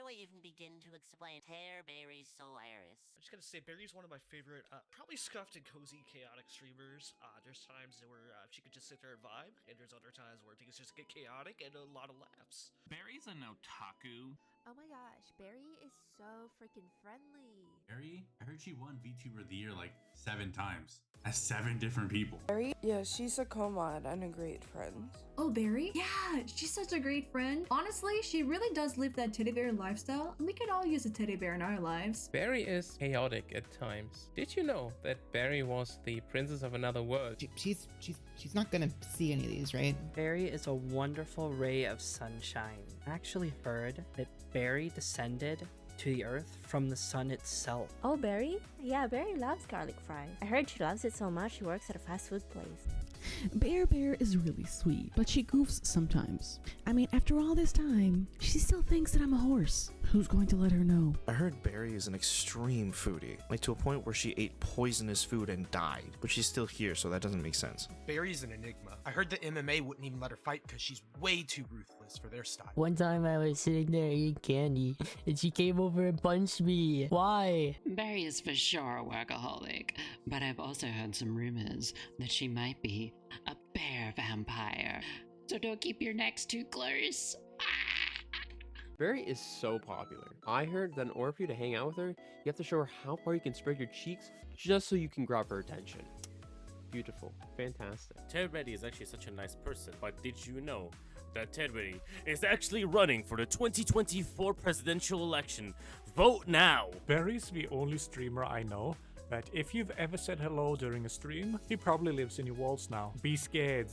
do I even begin to explain Terberri Solaris? I'm just gonna say, Barry's one of my favorite, probably scuffed and cozy, chaotic streamers. There's times where she could just sit there and vibe, and there's other times where things just get chaotic and a lot of laughs. Barry's an otaku. Oh my gosh, Barry is so freaking friendly. Barry, I heard she won VTuber of the Year like 7 times. As 7 different people. Barry? Yeah, she's a co-mod and a great friend. Oh, Barry? Yeah, she's such a great friend. Honestly, she really does live that teddy bear lifestyle, and we could all use a teddy bear in our lives. Barry is chaotic at times. Did you know that Barry was the princess of another world? She's not gonna see any of these, right? Barry is a wonderful ray of sunshine. I actually heard that Barry descended to the earth from the sun itself. Oh, Barry? Yeah, Barry loves garlic fries. I heard she loves it so much she works at a fast food place. Bear is really sweet, but she goofs sometimes. I mean, after all this time, she still thinks that I'm a horse. Who's going to let her know? I heard Barry is an extreme foodie, like to a point where she ate poisonous food and died, but she's still here, so that doesn't make sense. Barry's an enigma. I heard that MMA wouldn't even let her fight because she's way too ruthless for their style. One time I was sitting there eating candy, and she came over and punched me. Why? Barry is for sure a workaholic, but I've also heard some rumors that she might be a bear vampire. So don't keep your necks too close. Barry is so popular. I heard that in order for you to hang out with her, you have to show her how far you can spread your cheeks just so you can grab her attention. Beautiful. Fantastic. Terberri is actually such a nice person, but did you know that Terberri is actually running for the 2024 presidential election? Vote now! Barry's the only streamer I know that if you've ever said hello during a stream, he probably lives in your walls now. Be scared.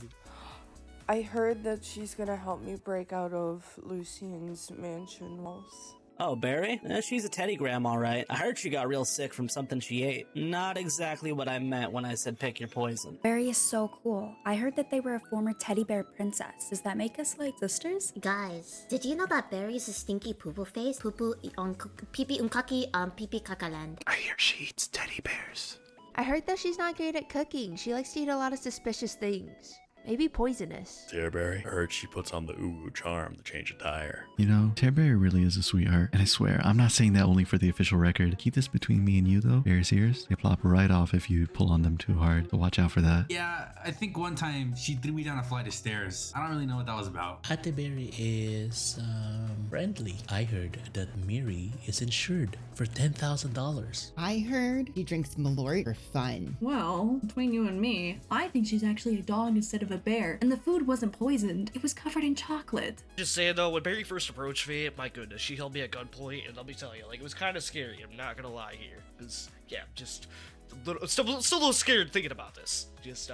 I heard that she's gonna help me break out of Lucian's mansion walls. Oh, Barry? She's a teddygram, alright. I heard she got real sick from something she ate. Not exactly what I meant when I said pick your poison. Barry is so cool. I heard that they were a former teddy bear princess. Does that make us like sisters? Guys, did you know that Barry is a stinky poo-poo face? Poo-poo on pee-pee unkaki pee-pee kakaland. I hear she eats teddy bears. I heard that she's not great at cooking. She likes to eat a lot of suspicious things. Maybe poisonous. Terberri, I heard she puts on the uwu charm to change a tire. You know, Terberri really is a sweetheart. And I swear, I'm not saying that only for the official record. Keep this between me and you though. Bear's ears, they plop right off if you pull on them too hard. So watch out for that. Yeah, I think one time she threw me down a flight of stairs. I don't really know what that was about. Terberri is, friendly. I heard that Miri is insured for $10,000. I heard he drinks Malort for fun. Well, between you and me, I think she's actually a dog instead of a bear, and the food wasn't poisoned. It was covered in chocolate. Just saying though, when Barry first approached me, my goodness, she held me at gunpoint, and let me tell you, like, it was kind of scary. I'm not gonna lie here, because yeah, just still a little scared thinking about this. Just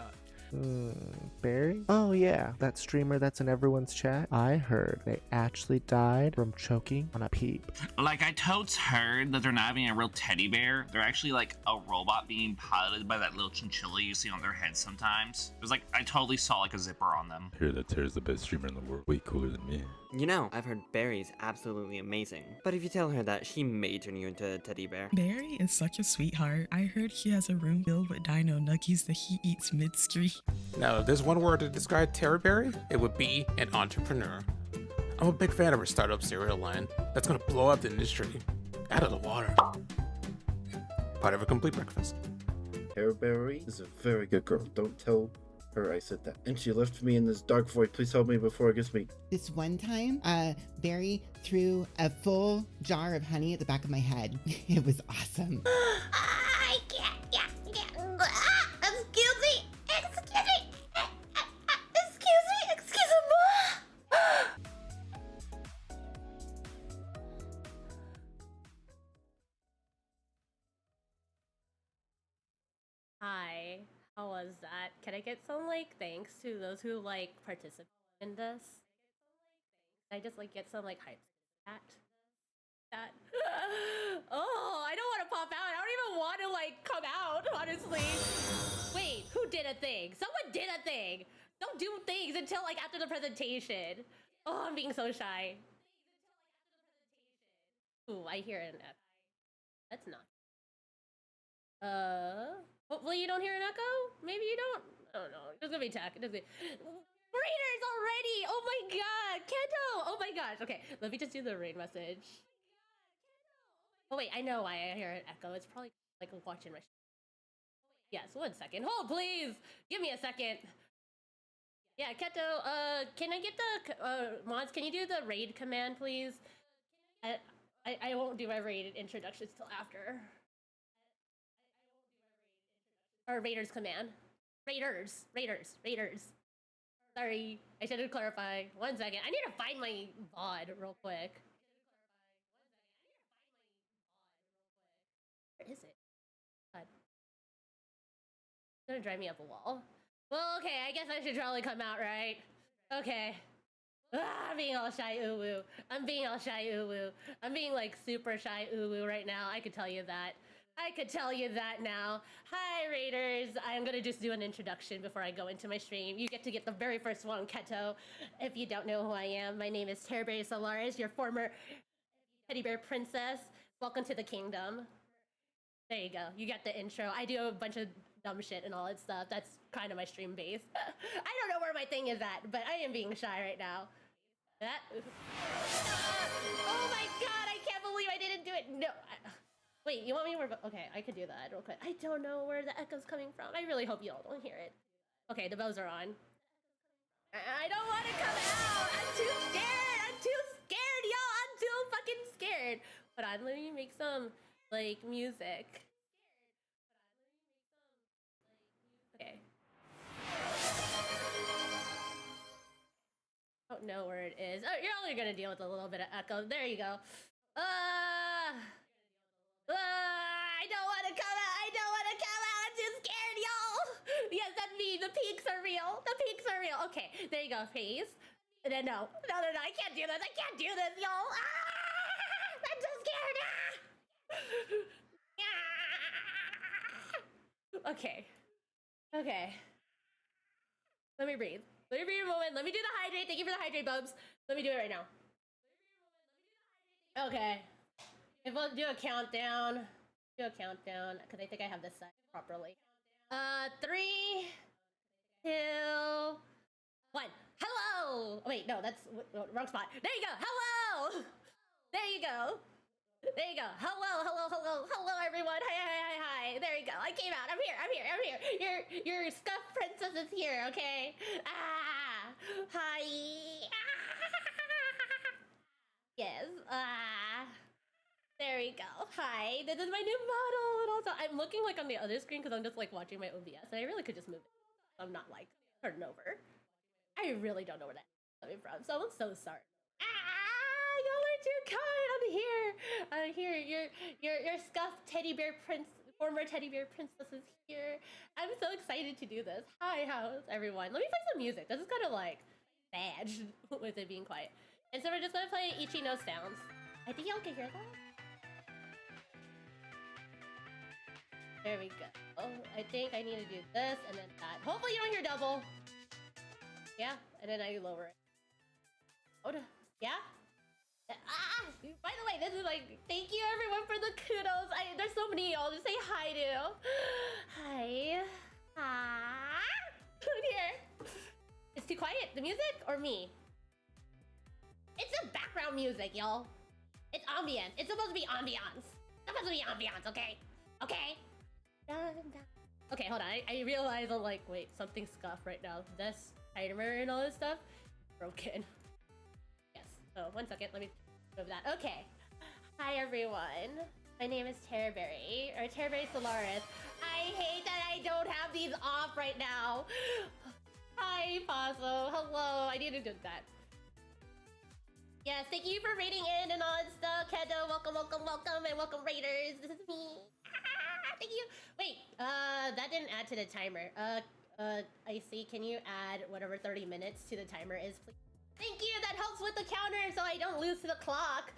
Barry? Oh yeah, that streamer that's in everyone's chat. I heard they actually died from choking on a peep. Like, I totes heard that they're not having a real teddy bear. They're actually like a robot being piloted by that little chinchilla you see on their head sometimes. It was like, I totally saw like a zipper on them. I hear that Ter's the best streamer in the world. Way cooler than me. You know, I've heard Barry's absolutely amazing. But if you tell her that, she may turn you into a teddy bear. Barry is such a sweetheart. I heard he has a room filled with dino nuggies that he eats mid-stream. Now, if there's one word to describe Terberri, it would be an entrepreneur. I'm a big fan of her startup cereal line that's gonna blow up the industry out of the water. Part of a complete breakfast. Terberri is a very good girl. Don't tell her I said that. And she left me in this dark void. Please help me before it gets me. This one time, Barry threw a full jar of honey at the back of my head. It was awesome. I can't. Excuse me. Hi, how was that? Can I get some like thanks to those who like participate in this? Can I just like get some like hype that? Oh, I don't want to pop out. I don't even want to like come out, honestly. Wait, who did a thing? Someone did a thing. Don't do things until like after the presentation. Oh, I'm being so shy. Ooh, I hear an echo. That's not. Hopefully you don't hear an echo? Maybe you don't? I don't know. It's gonna be tech. Readers already! Oh my god! Kendo! Oh my gosh. Okay, let me just do the raid message. Oh wait, I know why I hear an echo. It's probably like watching my. Yes, 1 second. Hold, please. Give me a second. Yeah, Keto. Can I get the mods? Can you do the raid command, please? I won't do my raid introductions till after. Or Raiders command. Raiders. Sorry, I should clarify. 1 second. I need to find my VOD real quick. Where is it? God. It's gonna drive me up a wall. Well, okay, I guess I should probably come out, right? Okay. I'm being all shy ooh-woo. I'm being all shy ooh-woo. I'm being like super shy ooh-woo right now. I could tell you that. I could tell you that now. Hi, Raiders. I'm gonna just do an introduction before I go into my stream. You get to get the very first one, Keto. If you don't know who I am, my name is Terberri Solaris, your former teddy bear princess. Welcome to the kingdom. There you go. You got the intro. I do a bunch of dumb shit and all that stuff. That's kind of my stream base. I don't know where my thing is at, but I am being shy right now. That. Oh my god! I can't believe I didn't do it. No. Wait, you want me to? Okay, I could do that real quick. I don't know where the echo's coming from. I really hope you all don't hear it. Okay, the bells are on. I don't want to come out. I'm too scared. I'm too scared, y'all. I'm too fucking scared. Hold on, let me make some like music. Okay. I don't know where it is. Oh, you're only gonna deal with a little bit of echo. There you go. I don't want to come out. I don't want to come out. I'm too scared, y'all. Yes, that's me. The peaks are real. The peaks are real. Okay, there you go. Face. And then no. I can't do this. I can't do this, y'all. I'm so scared. Okay. Okay. Let me breathe. Let me breathe a moment. Let me do the hydrate. Thank you for the hydrate, bubs. Let me do it right now. Okay. If we'll do a countdown. Because I think I have this set properly. 3, 2, 1. Hello! Wait, no, that's wrong spot. There you go. Hello! There you go. There you go. Hello, everyone. Hi. There you go. I came out. I'm here. Your Scuff princess is here, okay? Hi. Yes. There we go. Hi. This is my new model. And also, I'm looking like on the other screen because I'm just like watching my OBS. And I really could just move it. I'm not like turning over. I really don't know where that's coming from. So I'm so sorry. Y'all are too kind. I'm here. Your Scuffed teddy bear former teddy bear princess is here. I'm so excited to do this. Hi, how's everyone? Let me play some music. This is kind of like badge with it being quiet. And so we're just gonna play Ichino sounds. I think y'all can hear that. There we go. Oh, I think I need to do this and then that. Hopefully you don't hear double. Yeah, and then I lower it. Oh, yeah? By the way, this is like, thank you everyone for the kudos. There's so many y'all to say hi to. Hi. Who's here? It's too quiet. The music or me? It's the background music, y'all. It's ambient. It's supposed to be ambiance. It's supposed to be ambiance, okay? Okay. Okay, hold on. I realize I'm like, wait, something's scuffed right now. This timer and all this stuff broken. Yes. So 1 second. Let me move that. Okay. Hi everyone. My name is Terberri or Terberri Solaris. I hate that I don't have these off right now. Hi, Paso. Hello. I need to do that. Yes, thank you for raiding in and all that stuff. Kedo, welcome, and welcome Raiders. This is me. Thank you. Wait, that didn't add to the timer. I see. Can you add whatever 30 minutes to the timer is, please? Thank you. That helps with the counter so I don't lose the clock.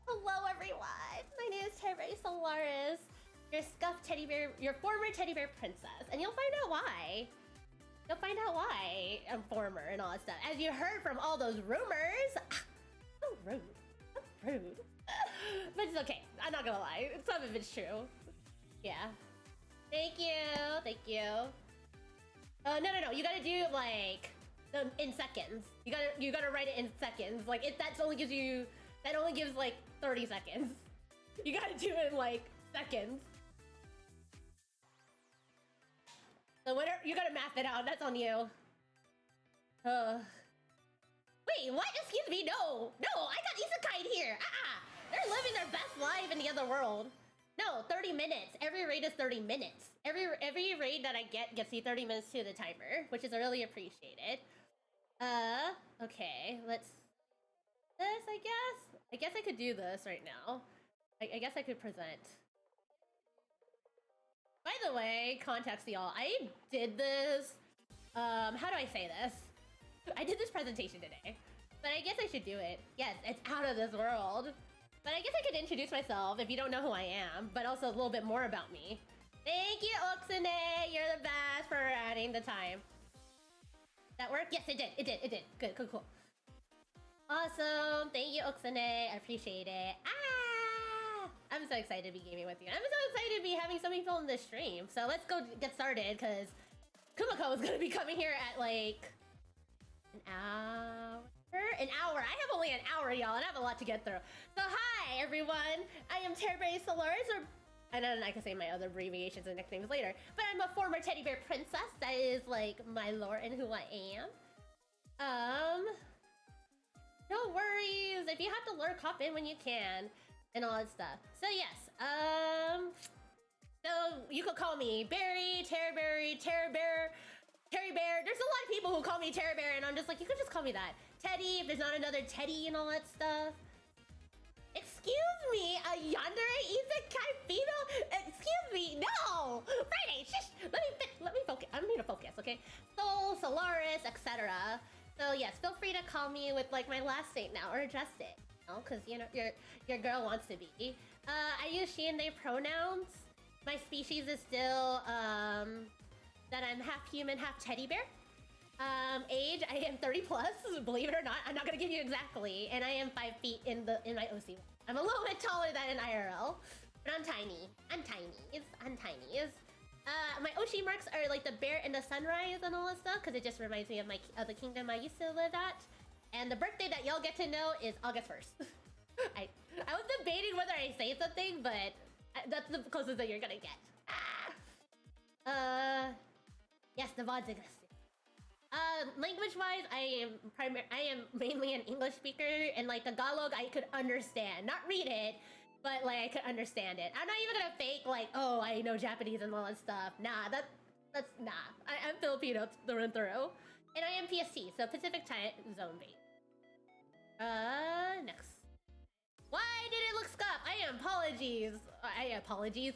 Hello, everyone. My name is Terberri Solaris, your Scuffed teddy bear, your former teddy bear princess, and you'll find out why. You'll find out why I'm former and all that stuff. As you heard from all those rumors. So rude. That's rude. But it's okay. I'm not gonna lie. Some of it's true. Yeah. Thank you. No. You gotta do like in seconds. You gotta write it in seconds. Like that only gives like 30 seconds. You gotta do it in like seconds. So whatever, you gotta map it out. That's on you. Wait, what? Excuse me, no! No, I got isekai here! They're living their best life in the other world. No, 30 minutes. Every raid is 30 minutes. Every raid that I get gets you 30 minutes to the timer, which is really appreciated. Okay, let's... This, I guess? I guess I could do this right now. I guess I could present. By the way, context y'all, I did this... how do I say this? I did this presentation today, but I guess I should do it. Yes, it's out of this world. But I guess I could introduce myself if you don't know who I am, but also a little bit more about me. Thank you, Oxune! You're the best for adding the time. That work? Yes, it did. It did. It did. Good, cool, cool. Awesome. Thank you, Oxune. I appreciate it. I'm so excited to be gaming with you. I'm so excited to be having so many people in this stream. So let's go get started, because Kumiko is going to be coming here at like... An hour. I have only an hour, y'all, and I have a lot to get through. So hi, everyone. I am Terberri Solaris, and then I can say my other abbreviations and nicknames later. But I'm a former teddy bear princess. That is like my lore and who I am. No worries. If you have to lurk, hop in when you can, and all that stuff. So yes. So you could call me Barry, Terberri, Terry Bear. There's a lot of people who call me Terry Bear, and I'm just like, you could just call me that. Teddy, if there's not another Teddy and all that stuff. Excuse me, a yandere isekai fetal? Excuse me, no! Friday, shush! Let me focus. I'm here to focus, okay? Soul, Solaris, etc. So yes, feel free to call me with like my last name now, or adjust it. You know, because you know your girl wants to be. I use she and they pronouns. My species is still that I'm half human, half teddy bear. Age, I am 30 plus, believe it or not. I'm not gonna give you exactly. And I am 5 feet in my OC. I'm a little bit taller than in IRL, but I'm tiny. I'm tiny. My Oshi marks are like the bear and the sunrise and all that stuff, because it just reminds me of the kingdom I used to live at. And the birthday that y'all get to know is August 1st. I was debating whether I say something, but that's the closest that you're gonna get. Yes, the VOD's existing. Language-wise, I am mainly an English speaker, and like Tagalog I could understand. Not read it, but like I could understand it. I'm not even gonna fake like, oh, I know Japanese and all that stuff. Nah, that's nah. I'm Filipino through and through. And I am PST, so Pacific Time Zone based. Next. Why did it look scuffed? I apologize. I apologize.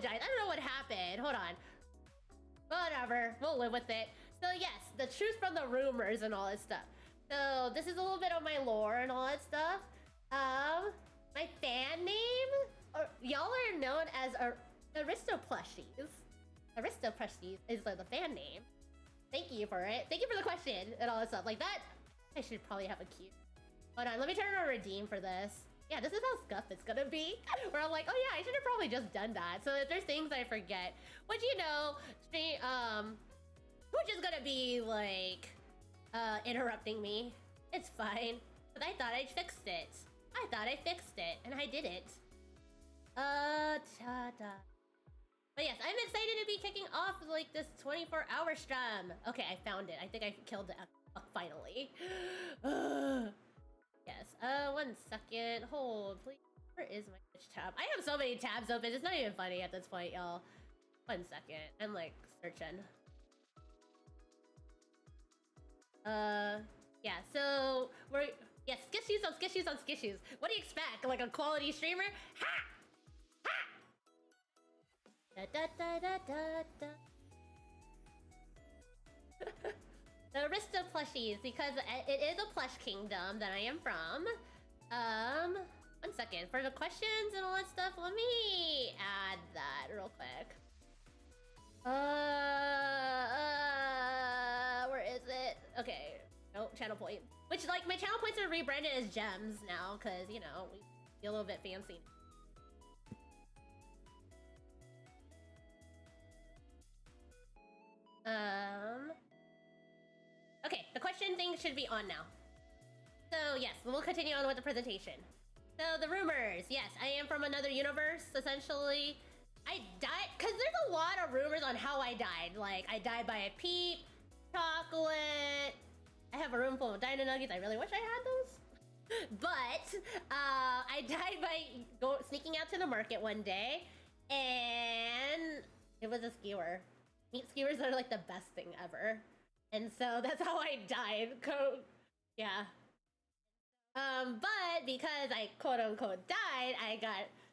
I don't know what happened. Hold on. Whatever. We'll live with it. So yes, the truth from the rumors and all that stuff. So this is a little bit of my lore and all that stuff. My fan name, or y'all are known as Aristoplushies. Aristoplushies is like the fan name. Thank you for it. Thank you for the question and all that stuff. Like that, I should probably have a cue. Hold on, let me turn on redeem for this. Yeah, this is how scuff it's gonna be. Where I'm like, oh yeah, I should have probably just done that. So if there's things I forget, which you know, which is gonna be like, interrupting me. It's fine. But I thought I fixed it. And I didn't. But yes, I'm excited to be kicking off like this 24-hour stream. Okay, I found it. I think I killed it finally. Yes, 1 second. Hold, please. Where is my Twitch tab? I have so many tabs open. It's not even funny at this point, y'all. 1 second. I'm like searching. Yeah, so we're skishies on skishies on skishies. What do you expect? Like a quality streamer? Ha! Da da da da da da. The Arista plushies, because it is a plush kingdom that I am from. 1 second. For the questions and all that stuff, let me add that real quick. Where is it? Okay. No, channel point. Which, like, my channel points are rebranded as gems now, because, you know, we feel a little bit fancy. Okay, the question thing should be on now. So, yes, we'll continue on with the presentation. So the rumors, yes, I am from another universe, essentially. I died, because there's a lot of rumors on how I died. Like, I died by a peep, chocolate. I have a room full of dino nuggets. I really wish I had those. But, I died by sneaking out to the market one day, and it was a skewer. Meat skewers are like the best thing ever. And so that's how I died. Yeah. But because I quote-unquote died,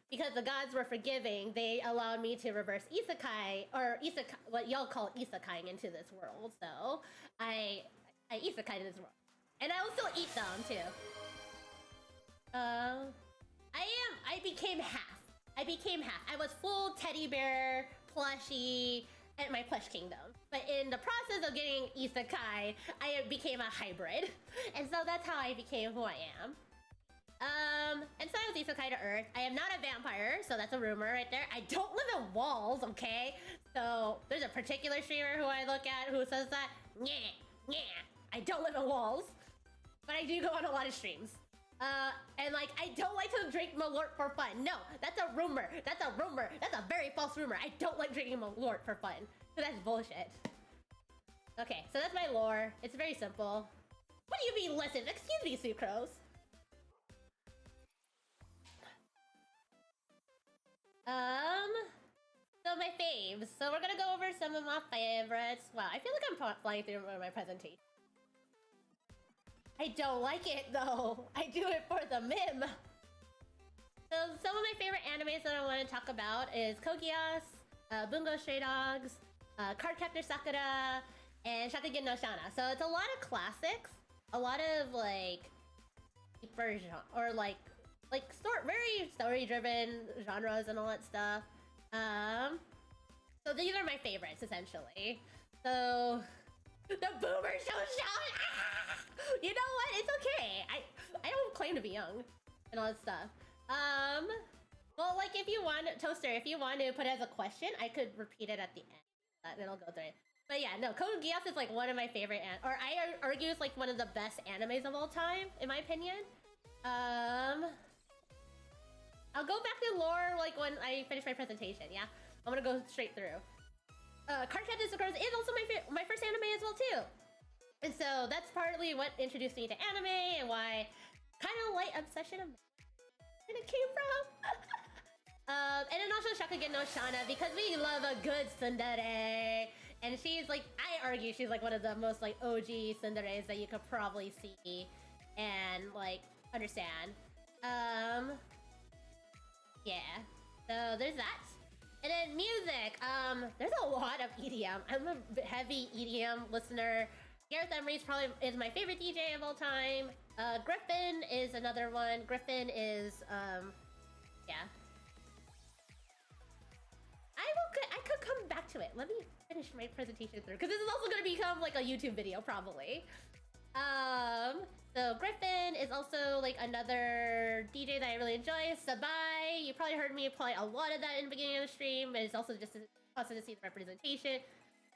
because the gods were forgiving, they allowed me to reverse isekai, or isekai, what y'all call isekaiing into this world. So I isekai'd in this world. And I will still eat them too. I became half. I was full teddy bear, plushie, at my plush kingdom. But in the process of getting isekai, I became a hybrid. And so that's how I became who I am. And so I was isekai to Earth. I am not a vampire, so that's a rumor right there. I don't live in walls, okay? So there's a particular streamer who I look at who says that. Yeah. I don't live in walls. But I do go on a lot of streams. And like, I don't like to drink Malort for fun. No, that's a rumor. That's a very false rumor. I don't like drinking Malort for fun. So that's bullshit. Okay, so that's my lore. It's very simple. What do you mean, listen? Excuse me, Sucrose. So my faves. So we're gonna go over some of my favorites. Wow, I feel like I'm flying through my presentation. I don't like it though. I do it for the meme. So some of my favorite animes that I want to talk about is Code Geass, Bungo Stray Dogs, Cardcaptor Sakura, and Shakugan no Shana. So it's a lot of classics, a lot of like deeper genre, or like very story-driven genres and all that stuff. So these are my favorites essentially. So the Boomer Shoshan. You know what? It's okay. I don't claim to be young and all that stuff. Well, like if you want, Toaster, if you want to put it as a question, I could repeat it at the end, and then I'll go through it. But yeah, no, Code Geass is like one of my favorite, or I argue it's like one of the best animes of all time, in my opinion. I'll go back to lore like when I finish my presentation. Yeah, I'm gonna go straight through. Cardcaptor Sakura is also my first anime as well too. And so that's partly what introduced me to anime and why kind of light obsession of it came from. And then also Shakugan no Shana, because we love a good tsundere. And she's like, I argue she's like one of the most like OG tsunderes that you could probably see and like understand. Yeah, so there's that. And then music, there's a lot of EDM. I'm a heavy EDM listener. Gareth Emery's probably is my favorite DJ of all time. Griffin is another one. Griffin is, yeah. I could come back to it. Let me finish my presentation through, because this is also going to become like a YouTube video probably. So Griffin is also like another DJ that I really enjoy. Sabai, you probably heard me play a lot of that in the beginning of the stream, but it's also just awesome to see the representation.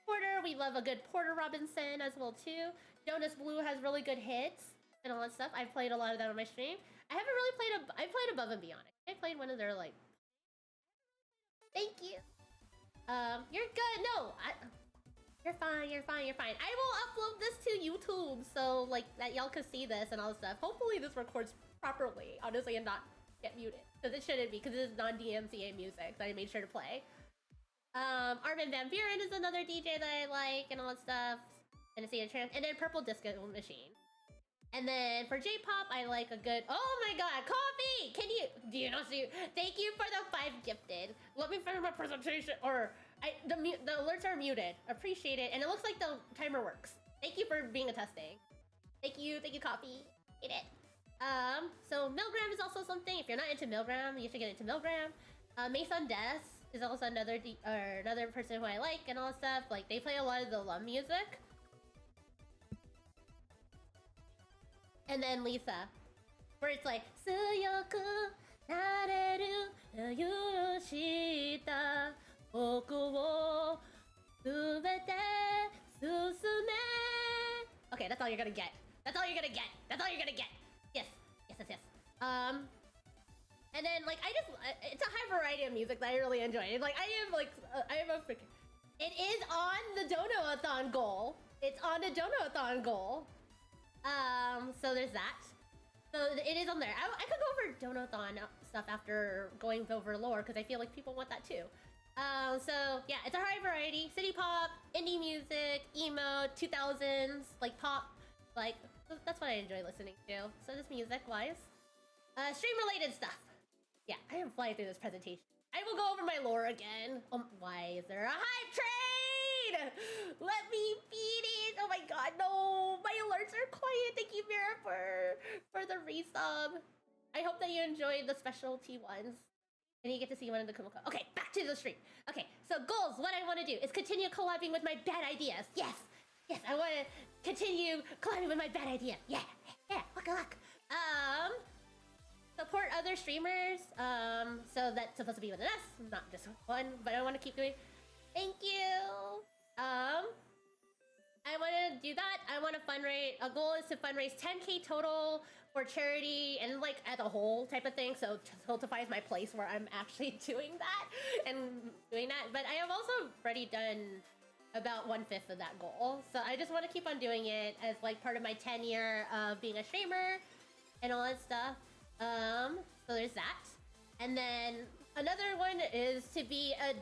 Porter, we love a good Porter Robinson as well too. Jonas Blue has really good hits and all that stuff. I've played a lot of that on my stream. I haven't really played I played Above and Beyond. I played one of their like. Thank you. You're good. No, you're fine. I will upload this to YouTube so like that y'all can see this and all this stuff. Hopefully this records properly, honestly, and not get muted, because it shouldn't be, because this is non-DMCA music that I made sure to play. Armin van Buren is another DJ that I like and all that stuff. And then Purple Disco Machine. And then for J-pop, I like a good. Oh my God, Coffee! Do you not see? Thank you for the 5 gifted. Let me finish my presentation. Or the alerts are muted. Appreciate it. And it looks like the timer works. Thank you for being a testing. Thank you, Coffee. Get it. So Milgram is also something. If you're not into Milgram, you should get into Milgram. Mason Des is also another person who I like and all that stuff. Like they play a lot of the Lum music. And then Lisa, where it's like Suyoku nareru yushita boku wo subete susume. Okay, that's all you're gonna get. Yes. And then like it's a high variety of music that I really enjoy. Like I am a freaking. It is on the Dono-a-thon goal. It's on the Dono-a-thon goal. So there's that. So it is on there. I could go over Dono-a-thon stuff after going over lore because I feel like people want that too. So yeah, it's a high variety: city pop, indie music, emo, 2000s, like pop, like that's what I enjoy listening to. So this music-wise, stream related stuff. Yeah, I am flying through this presentation. I will go over my lore again. Why is there a hype train? Let me feed it. Oh my god, no. My alerts are quiet. Thank you, Mira, for the resub. I hope that you enjoyed the specialty ones. And you get to see one in the Kumiko. Okay, back to the stream. Okay, so goals. What I want to do is continue collabing with my bad ideas. Yes, yes, I want to continue collabing with my bad idea. Yeah, luck. Support other streamers. So that's supposed to be with an S, not just one. But I want to keep doing. Thank you. I want to do that. I want to fundraise. A goal is to fundraise 10K total for charity and like as a whole type of thing. So Tiltify is my place where I'm actually doing that and doing that. But I have also already done about 1/5 of that goal. So I just want to keep on doing it as like part of my tenure of being a streamer and all that stuff. So there's that. And then another one is to be a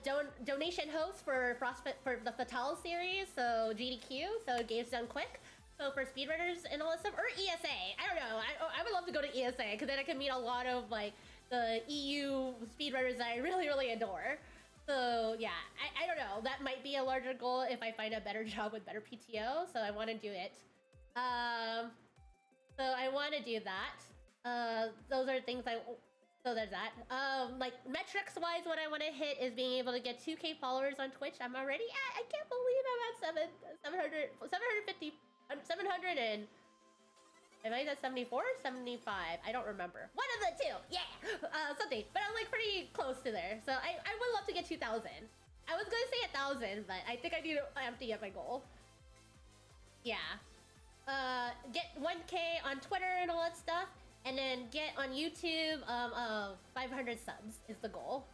donation host for the Fatal series, so GDQ, so Games Done Quick. So for speedrunners and all that stuff, or ESA. I don't know. I would love to go to ESA because then I can meet a lot of like the EU speedrunners that I really, really adore. So yeah, I don't know. That might be a larger goal if I find a better job with better PTO. So I want to do it. So I want to do that. Those are things so there's that. Like metrics wise, what I want to hit is being able to get 2K followers on Twitch. I'm already at, I can't believe I'm at 700 and, am I at 74 or 75? I don't remember. One of the two, yeah, something. But I'm like pretty close to there. So I would love to get 2,000. I was gonna say 1,000, but I think I have to get my goal. Yeah. Get 1K on Twitter and all that stuff. And then get on YouTube 500 subs is the goal.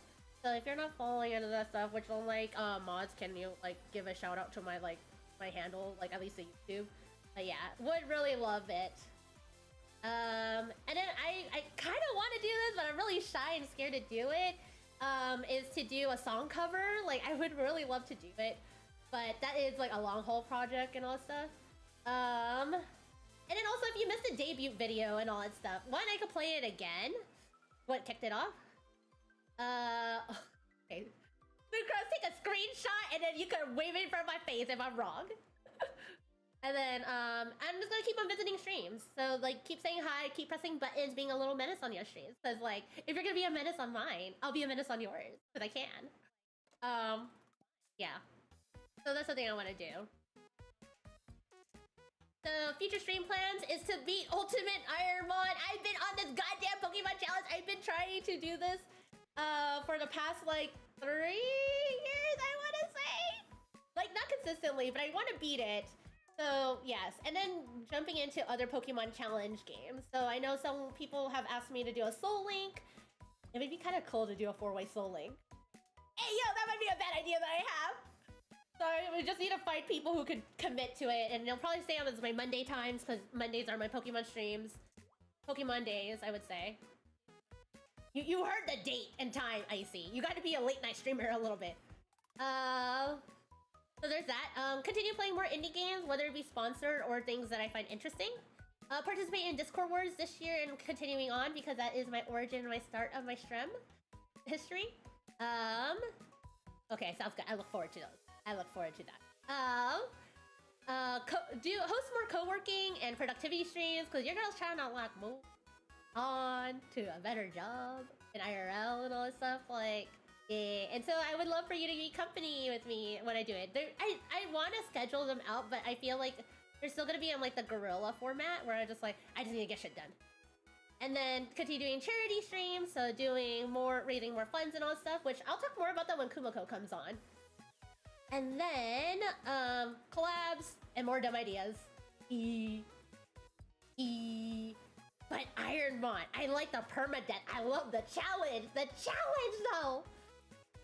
So if you're not following any of that stuff, which on like mods, can you like give a shout out to my like my handle, like at least the YouTube? But yeah, would really love it. And then I kind of want to do this, but I'm really shy and scared to do it. Is to do a song cover. Like I would really love to do it, but that is like a long haul project and all that stuff. And then also, if you missed the debut video and all that stuff, one, I could play it again. What kicked it off? Okay. Take a screenshot and then you can wave it in front of my face if I'm wrong. And then, I'm just gonna keep on visiting streams. So, like, keep saying hi, keep pressing buttons, being a little menace on your streams. Because, like, if you're gonna be a menace on mine, I'll be a menace on yours. Because I can. Yeah. So that's something I want to do. The future stream plans is to beat Ultimate Ironmon. I've been on this goddamn Pokemon challenge. I've been trying to do this for the past like 3 years, I want to say. Like not consistently, but I want to beat it. So yes, and then jumping into other Pokemon challenge games. So I know some people have asked me to do a Soul Link. It would be kind of cool to do a 4-way Soul Link. Hey yo, that might be a bad idea that I have. So we just need to find people who could commit to it, and they'll probably stay on as my Monday times, because Mondays are my Pokemon streams. Pokemon days, I would say. You heard the date and time, Icy. You got to be a late night streamer a little bit. So there's that. Continue playing more indie games, whether it be sponsored or things that I find interesting. Participate in Discord Wars this year and continuing on, because that is my origin and my start of my stream history. Okay, sounds good. I look forward to those. I look forward to that. Host more co-working and productivity streams, because your girl's trying to like move on to a better job in IRL and all this stuff. Like, yeah. And so I would love for you to be company with me when I do it. I want to schedule them out, but I feel like they're still gonna be in like the guerrilla format where I just need to get shit done. And then continue doing charity streams, so doing more, raising more funds and all that stuff, which I'll talk more about that when Kumiko comes on. And then, collabs and more dumb ideas. But Ironmon, I like the permadeath. I love the challenge. The challenge, though.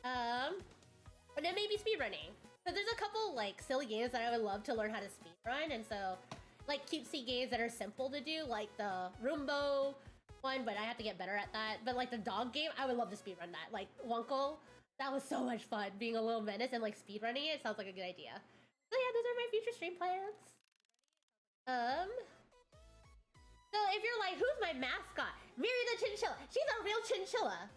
And then maybe speedrunning. So there's a couple like silly games that I would love to learn how to speedrun, and so like cutesy games that are simple to do, like the Roombo one, but I have to get better at that. But like the dog game, I would love to speedrun that. Like Wonko, that was so much fun. Being a little menace and like speedrunning it sounds like a good idea. So yeah, those are my future stream plans. So if you're like, who's my mascot? Miri the Chinchilla. She's a real chinchilla.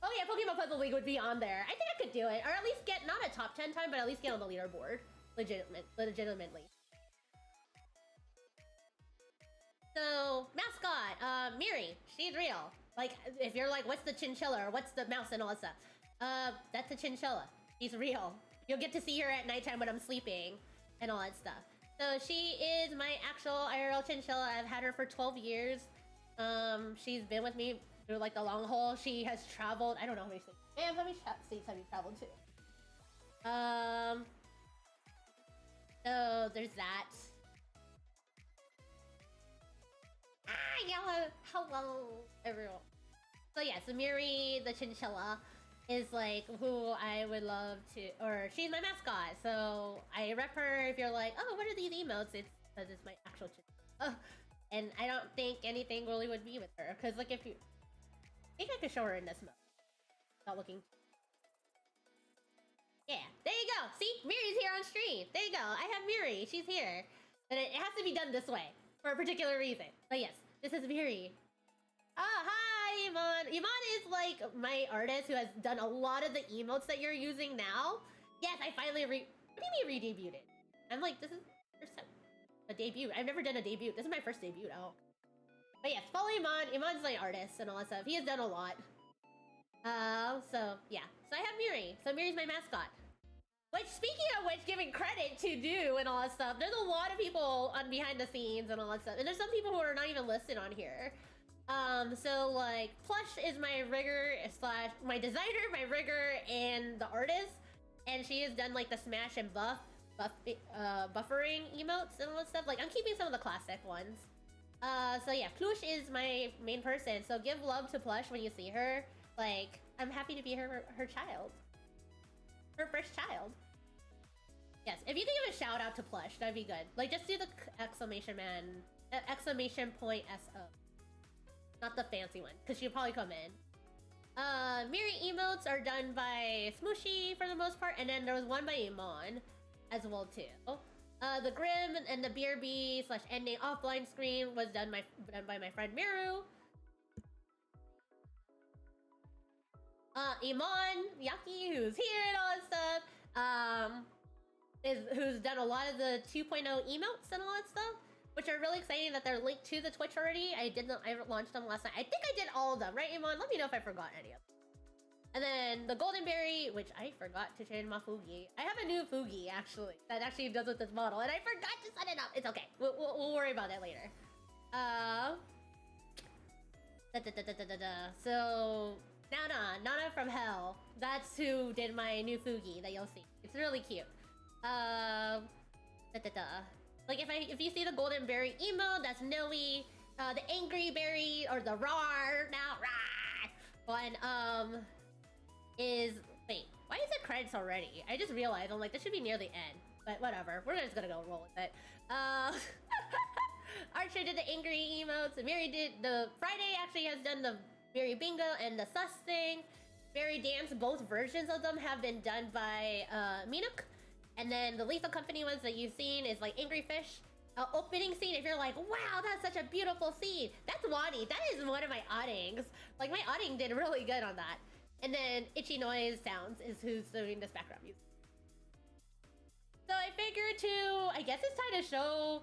Oh yeah, Pokemon Puzzle League would be on there. I think I could do it, or at least get not a top 10 time, but at least get on the leaderboard, legitimately. So mascot, Miri, she's real. Like if you're like, what's the chinchilla or what's the mouse and all that stuff? That's the chinchilla. She's real. You'll get to see her at nighttime when I'm sleeping and all that stuff. So she is my actual IRL chinchilla. I've had her for 12 years. She's been with me through like the long haul. She has traveled. I don't know how many states. Damn, how many states have you traveled to? So there's that. Yeah, hello everyone. So yeah, so Miri the chinchilla is like who I would love to, or she's my mascot. So I rep her. If you're like, oh, what are these emotes? It's because it's my actual chinchilla. And I don't think anything really would be with her, because like if you, I think I could show her in this mode. Without looking. Yeah, there you go. See, Miri's here on stream. There you go. I have Miri. She's here. And it has to be done this way for a particular reason. But yes, this is Miri. Ah, hi, Iman. Iman is like my artist who has done a lot of the emotes that you're using now. Yes, I finally what do you mean re-debuted it? I'm like, this is first time. A debut. I've never done a debut. This is my first debut out. But yes, follow Iman. Iman's my artist and all that stuff. He has done a lot. So yeah. So I have Miri. So Miri's my mascot. Which, speaking of which, giving credit to do and all that stuff, there's a lot of people on behind the scenes and all that stuff. And there's some people who are not even listed on here. So like, Plush is my rigger slash my designer, my rigger, and the artist. And she has done like the smash and buffering emotes and all that stuff. Like, I'm keeping some of the classic ones. So yeah, Plush is my main person. So give love to Plush when you see her. Like, I'm happy to be her child. Her first child. Yes, if you can give a shout out to Plush, that'd be good. Like, just do the exclamation point SO. Not the fancy one, because she'll probably come in. Miri emotes are done by Smooshy for the most part, and then there was one by Iman as well too. The Grim and the BRB slash ending offline screen was done by my friend Miru. Iman Yaki, who's here and all that stuff, who's done a lot of the 2.0 emotes and all that stuff, which are really exciting that they're linked to the Twitch already. I launched them last night. I think I did all of them, right, Iman? Let me know if I forgot any of them. And then the Golden Berry, which I forgot to change my Fugi. I have a new Fugi, actually, that actually does with this model, and I forgot to set it up. It's okay. We'll worry about that later. So, Nana from Hell. That's who did my new Fugi that you'll see. It's really cute. Like, if you see the Golden Berry emo, that's Noe. The Angry Berry, or the Rawr, one, is... Wait, why is it credits already? I just realized, I'm like, this should be near the end. But whatever, we're just gonna go roll with it. Archer did the Angry emotes, Miri did the... Friday actually has done the Miri Bingo and the Sus thing. Miri Dance, both versions of them have been done by Minuk. And then the Lethal Company ones that you've seen is like Angry Fish. Opening scene, if you're like, wow, that's such a beautiful scene. That's Wani. That is one of my audings. Like, my auding did really good on that. And then Itchy Noise Sounds is who's doing this background music. So I figured I guess it's time to show...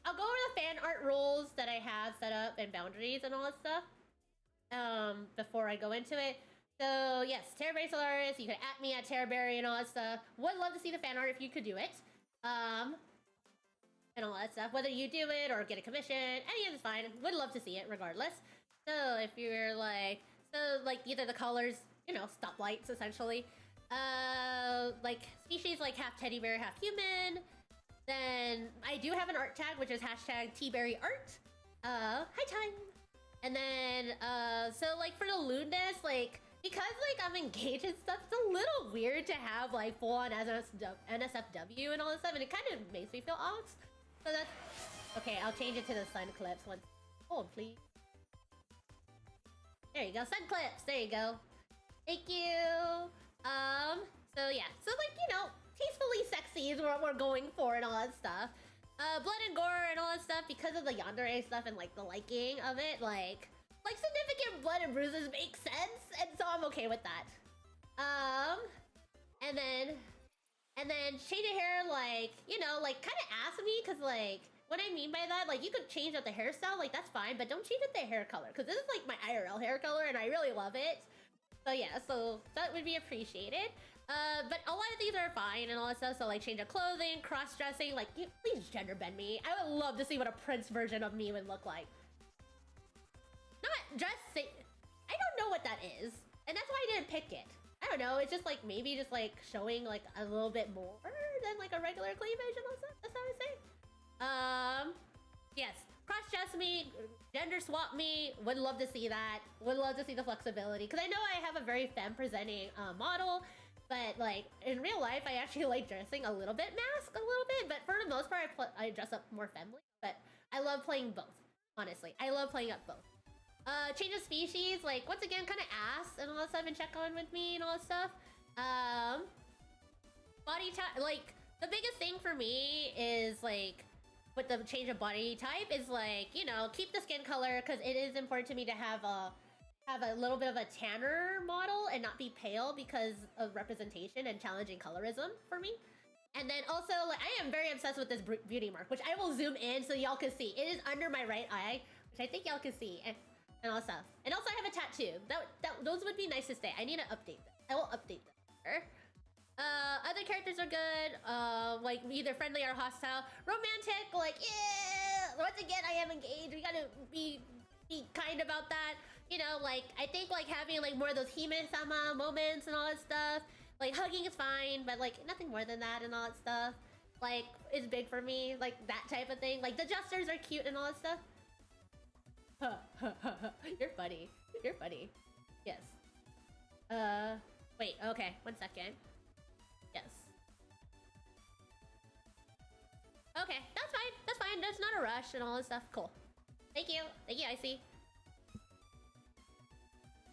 I'll go over the fan art rules that I have set up and boundaries and all that stuff. Before I go into it. So yes, Terberri Solaris, you can at me at Terberri and all that stuff. Would love to see the fan art if you could do it. And all that stuff. Whether you do it or get a commission, any of it's fine. Would love to see it regardless. So if you're like, either the colors, stoplights essentially. Like species like half teddy bear, half human. Then I do have an art tag, which is hashtag #TBerryArt. Hi time. And then, so like for the lewdness, like, because like I'm engaged and stuff, it's a little weird to have like full on NSFW and all this stuff, and it kind of makes me feel off. So that's okay. I'll change it to the sun clips once. Hold please. There you go, sun clips. There you go. Thank you. So yeah, so like tastefully sexy is what we're going for and all that stuff. Blood and gore and all that stuff because of the yandere stuff and like the liking of it, like significant blood and bruises make sense, and so I'm okay with that. And then change of hair, like kind of ask me, cause like what I mean by that, like you could change up the hairstyle, like that's fine, but don't change up the hair color, cause this is like my IRL hair color and I really love it. So yeah, so that would be appreciated. But a lot of these are fine and all that stuff, so like change of clothing, cross-dressing, like please gender bend me. I would love to see what a Prince version of me would look like. Not dressing. I don't know what that is, and that's why I didn't pick it. I don't know, it's just like maybe just like showing like a little bit more than like a regular cleavage and all that. That's how I say. Yes, cross-dress me, gender swap me, would love to see that. Would love to see the flexibility, because I know I have a very femme-presenting model, but like in real life, I actually like dressing a little bit mask, a little bit, but for the most part, I dress up more femme-ly, but I love playing both, honestly. I love playing up both. Change of species, like once again, kind of ask and all that stuff and check on with me and all that stuff. Body type, like the biggest thing for me is like, with the change of body type is like, keep the skin color, because it is important to me to have a little bit of a tanner model and not be pale because of representation and challenging colorism for me. And then also, like, I am very obsessed with this beauty mark, which I will zoom in so y'all can see. It is under my right eye, which I think y'all can see, and all that stuff. And also I have a tattoo. Those would be nice to stay. I need to update them. I will update them. Other characters are good, like either friendly or hostile. Romantic, like, yeah, once again, I am engaged. We gotta be kind about that. Like, I think like having like more of those hime-sama moments and all that stuff. Like, hugging is fine, but like nothing more than that and all that stuff. Like, is big for me, like that type of thing. Like, the jesters are cute and all that stuff. You're funny. You're funny. Yes. Wait, okay, 1 second. Yes. Okay, that's fine. That's fine. There's not a rush and all this stuff. Cool. Thank you. Thank you, Icy.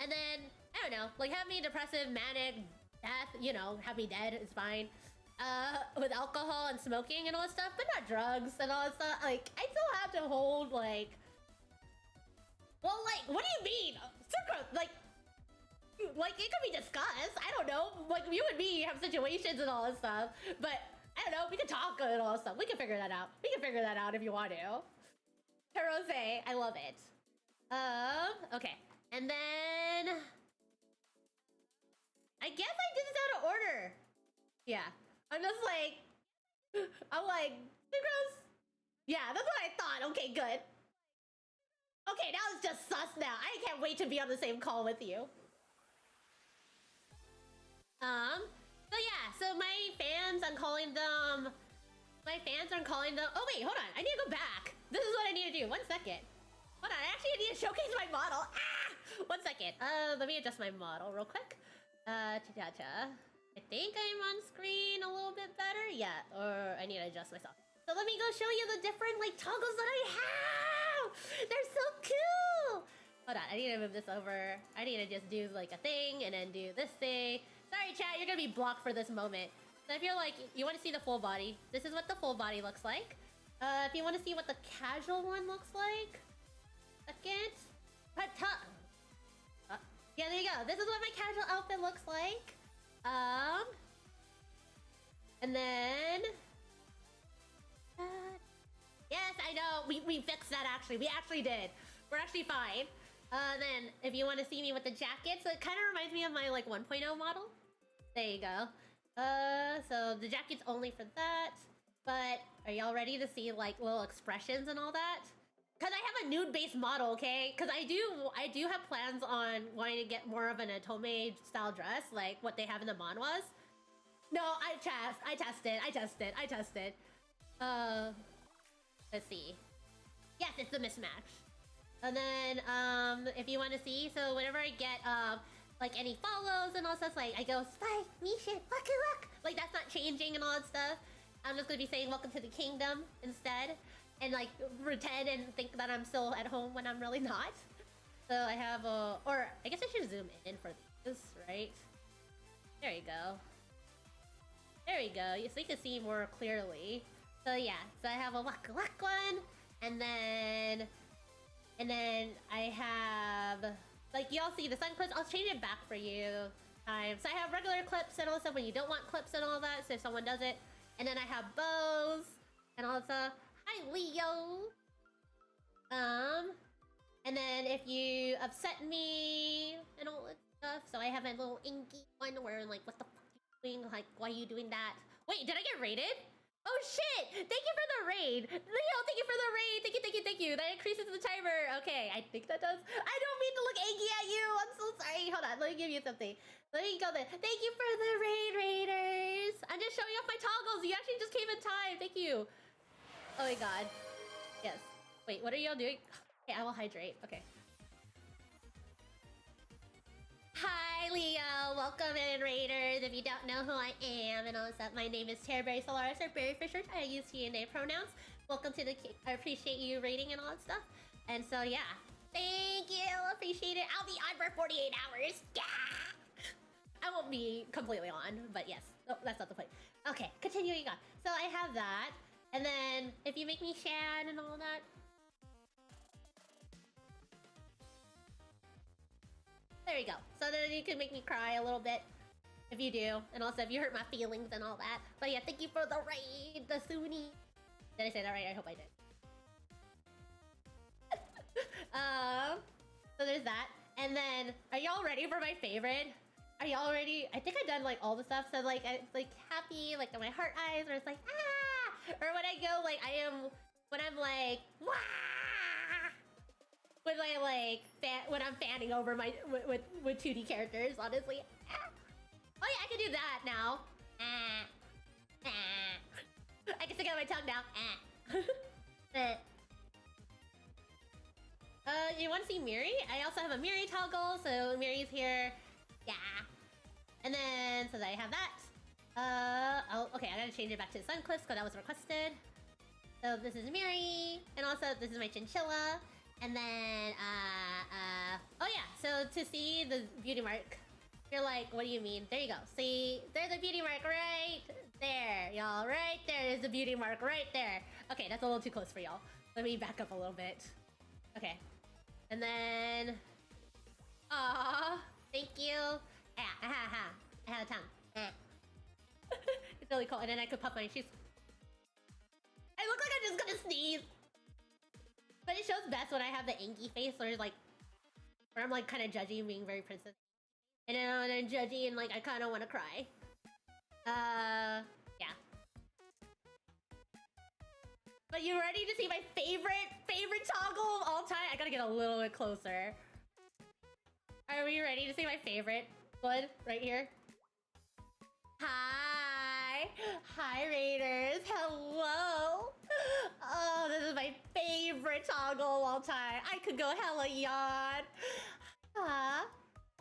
And then, I don't know, like have me depressive, manic, death, have me dead is fine. With alcohol and smoking and all that stuff, but not drugs and all that stuff. Like, I still have to hold, like... Well, like, what do you mean? Like, it could be discussed. I don't know. Like, you and me have situations and all this stuff. But, I don't know. We can talk and all this stuff. We can figure that out. We can figure that out if you want to. Terose, I love it. Okay. And then... I guess I did this out of order. Yeah. I'm just like... I'm like... Gross. Yeah, that's what I thought. Okay, good. Okay, now it's just sus now. I can't wait to be on the same call with you. So yeah, so my fans, I'm calling them... Oh wait, hold on. I need to go back. This is what I need to do. 1 second. Hold on, I actually need to showcase my model. 1 second. Let me adjust my model real quick. I think I'm on screen a little bit better. Yeah, or I need to adjust myself. So let me go show you the different like toggles that I have. They're so cool. Hold on, I need to move this over. I need to just do like a thing and then do this thing. Sorry, chat, you're gonna be blocked for this moment. So if you're like, you want to see the full body, this is what the full body looks like. If you want to see what the casual one looks like, second. Yeah, there you go. This is what my casual outfit looks like. And then... yes, I know. We fixed that, actually. We actually did. We're actually fine. Then, if you want to see me with the jacket, so it kind of reminds me of my, like, 1.0 model. There you go. So the jacket's only for that. But are y'all ready to see, like, little expressions and all that? Because I have a nude-based model, okay? Because I do have plans on wanting to get more of an Otome-style dress, like what they have in the manhwas. No, I tested. Let's see. Yes, it's a mismatch. And then, if you want to see, so whenever I get, like, any follows and all stuff, like, I go, Spy, Misha, look! Like, that's not changing and all that stuff. I'm just gonna be saying, welcome to the kingdom, instead. And, like, pretend and think that I'm still at home when I'm really not. So I have a... Or, I guess I should zoom in for these, right? There you go. There we go, so you can see more clearly. So yeah, so I have a Waka Waka one, and then I have, like, y'all see the sun clips. I'll change it back for you. So I have regular clips and also when you don't want clips and all that, so if someone does it. And then I have bows, and also, hi Leo! And then if you upset me and all that stuff, so I have a little inky one where like, what the fuck are you doing? Like, why are you doing that? Wait, did I get raided? Oh shit! Thank you for the raid! Leo, thank you for the raid! Thank you! That increases the timer! Okay, I think that does. I don't mean to look angry at you! I'm so sorry! Hold on, let me give you something. Let me go there. Thank you for the raid, raiders! I'm just showing off my toggles! You actually just came in time! Thank you! Oh my god. Yes. Wait, what are y'all doing? Okay, I will hydrate. Okay. Hi, Leo! Welcome in, Raiders! If you don't know who I am and all that stuff, my name is Terberri Solaris, or Berry for short. I use he and they pronouns. Welcome to the... I appreciate you rating and all that stuff. And so, yeah. Thank you! Appreciate it. I'll be on for 48 hours! Yeah! I won't be completely on, but yes. Oh, that's not the point. Okay, continuing on. So I have that. And then, if you make me Shan and all that... There you go. So then you can make me cry a little bit if you do, and also if you hurt my feelings and all that. But yeah, thank you for the raid, the Sunni. Did I say that right? I hope I did. So there's that. And then, are y'all ready for my favorite? Are y'all ready? I think I've done like all the stuff. So like, it's like happy, like my heart eyes, where it's like ah, or when I go like when I'm like wah. When I like when I'm fanning over my with 2D characters, honestly. Ah. Oh yeah, I can do that now. Ah. Ah. I can stick out my tongue now. Ah. You want to see Miri? I also have a Miri toggle, so Miri's here. Yeah. And then so that I have that. Oh, okay. I gotta change it back to the sun clips because that was requested. So this is Miri, and also this is my chinchilla. And then, oh yeah, so to see the beauty mark, you're like, what do you mean? There you go. See, there's a beauty mark right there, y'all. Right there is the beauty mark right there. Okay, that's a little too close for y'all. Let me back up a little bit. Okay. And then, thank you. I have a tongue. It's really cool. And then I could puff my cheeks. I look like I'm just gonna sneeze. But it shows best when I have the inky face, where I'm like kind of judgy and being very princess. And then when I'm judgy and like I kind of want to cry. Yeah. But you ready to see my favorite toggle of all time? I gotta get a little bit closer. Are we ready to see my favorite one right here? Hi, Raiders. Hello. Oh, this is my favorite toggle of all time. I could go hella yawn.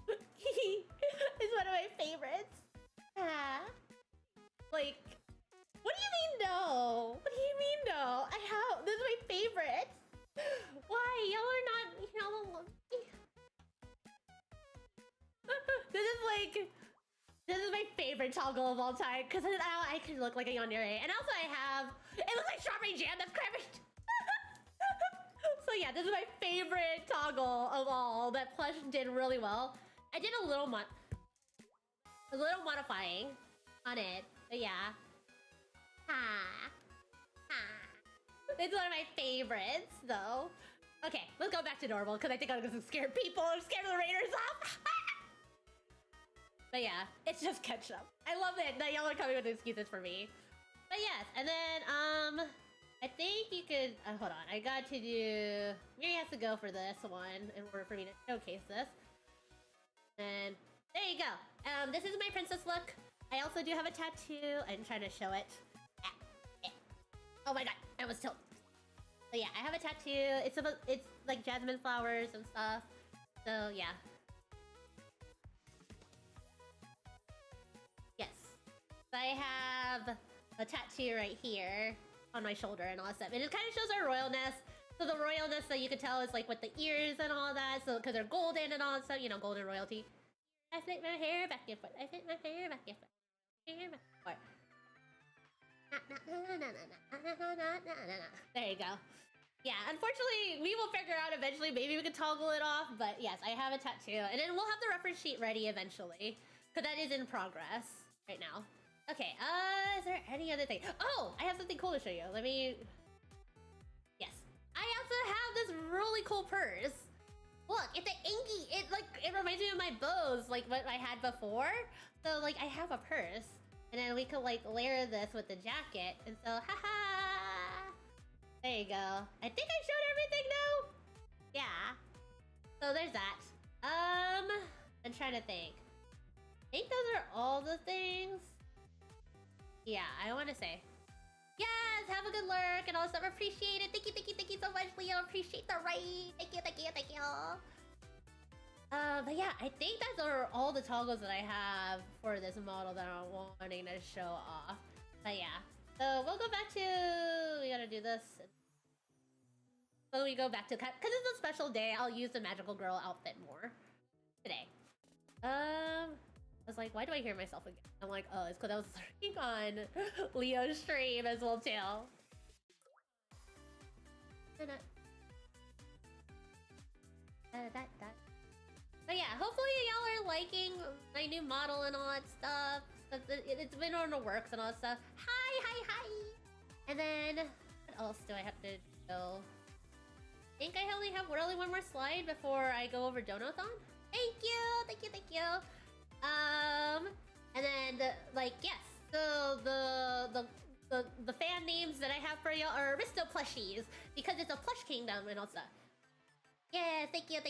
It's one of my favorites. Like, what do you mean no? What do you mean no? This is my favorite. Why? Y'all don't love me. This is my favorite toggle of all time, because now I can look like a yandere. And also it looks like strawberry jam, that's crappy. So yeah, this is my favorite toggle of all. That plush did really well. I did a little modifying on it, but yeah. It's one of my favorites, though. Okay, let's go back to normal, because I think I'm gonna scare people. I'm scared of the Raiders off. But yeah, it's just catch up. I love it that y'all are coming with excuses for me. But yes, and then, I think you could, hold on. I got to do, Miri has to go for this one in order for me to showcase this. And there you go. This is my princess look. I also do have a tattoo. I'm trying to show it. Oh my god, I was tilted. But yeah, I have a tattoo. It's like jasmine flowers and stuff. So yeah. Yes. So I have a tattoo right here on my shoulder and all that stuff. And it kind of shows our royalness. So the royalness that you can tell is like with the ears and all that. So because they're golden and all that stuff, you know, golden royalty. I flip my hair back and forth. I flip my hair back and forth. Hair back and forth. There you go. Yeah, unfortunately, we will figure out eventually. Maybe we can toggle it off. But yes, I have a tattoo. And then we'll have the reference sheet ready eventually. Because that is in progress right now. Okay, is there any other thing? Oh, I have something cool to show you. Let me... Yes. I also have this really cool purse. Look, it's an inky. It reminds me of my bows, like what I had before. So, like, I have a purse. And then we could, like, layer this with the jacket. And so, haha! There you go. I think I showed everything now? Yeah. So there's that. I'm trying to think. I think those are all the things. Yeah, I want to say. Yes, have a good lurk and all stuff. Appreciate it. Thank you so much, Leo. Appreciate the raid. Thank you. But yeah, I think those are all the toggles that I have for this model that I'm wanting to show off. But yeah, so we'll go back to, we gotta do this. So we go back to, because it's a special day, I'll use the magical girl outfit more today. I was like, why do I hear myself again? I'm like, oh, it's because I was lurking on Leo's stream as well too. But yeah, hopefully y'all are liking my new model and all that stuff. It's been on the works and all that stuff. Hi! And then, what else do I have to do? I think I only have really one more slide before I go over Donathon. Thank you! And then, yes. So the fan names that I have for y'all are Aristo plushies, because it's a plush kingdom and all that stuff. Yeah, thank you.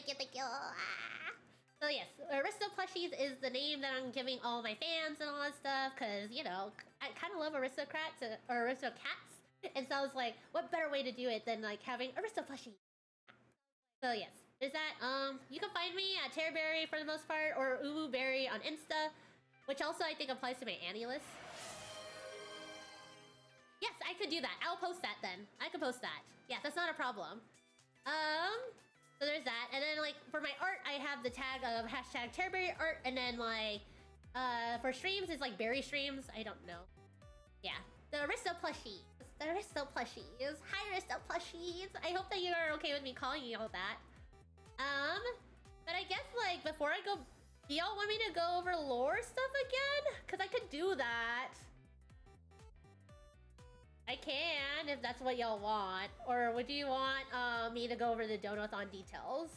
So yes, Aristo plushies is the name that I'm giving all my fans and all that stuff, because, you know, I kind of love aristocrats or aristocats, and so I was like, what better way to do it than, like, having Aristo plushies? So yes, there's that. You can find me at Terberri for the most part, or Uwuberry on Insta, which also I think applies to my Annie list. Yes, I could do that. I'll post that then. I could post that. Yeah, that's not a problem. So there's that, and then like for my art, I have the tag of hashtag Terberri art, and then like for streams, it's like berry streams. I don't know. Yeah, the Aristo plushies. Hi, Aristo plushies. I hope that you are okay with me calling you all that. But I guess like before I go, do y'all want me to go over lore stuff again? Cause I could do that. I can, if that's what y'all want. Or would you want me to go over the Donathon details?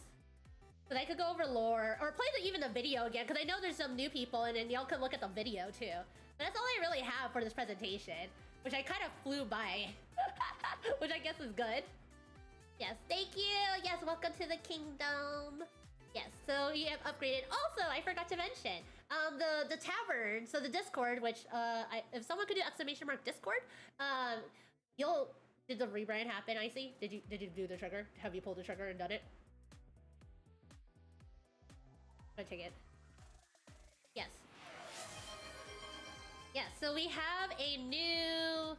Because I could go over lore, or play even the video again, because I know there's some new people, and then y'all could look at the video too. But that's all I really have for this presentation, which I kind of flew by, which I guess is good. Yes, thank you. Yes, welcome to the kingdom. Yes, so you have upgraded. Also, I forgot to mention, the tavern, so the Discord, which, if someone could do ! Discord, did the rebrand happen, Icy? Did you do the trigger? Have you pulled the trigger and done it? I'll take it. Yes. Yes, so we have a new...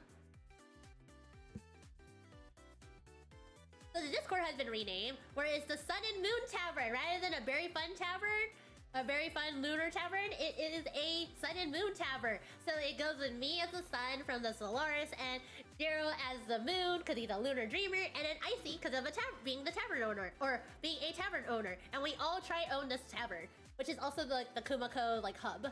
So the Discord has been renamed, where it's the Sun and Moon Tavern, rather than a Very Fun Tavern, a Very Fun Lunar Tavern. It is a Sun and Moon Tavern. So it goes with me as the sun from the Solaris, and Zero as the moon, because he's a lunar dreamer, and then Icy, because of being the tavern owner, or being a tavern owner. And we all try own this tavern, which is also the Kumako like hub.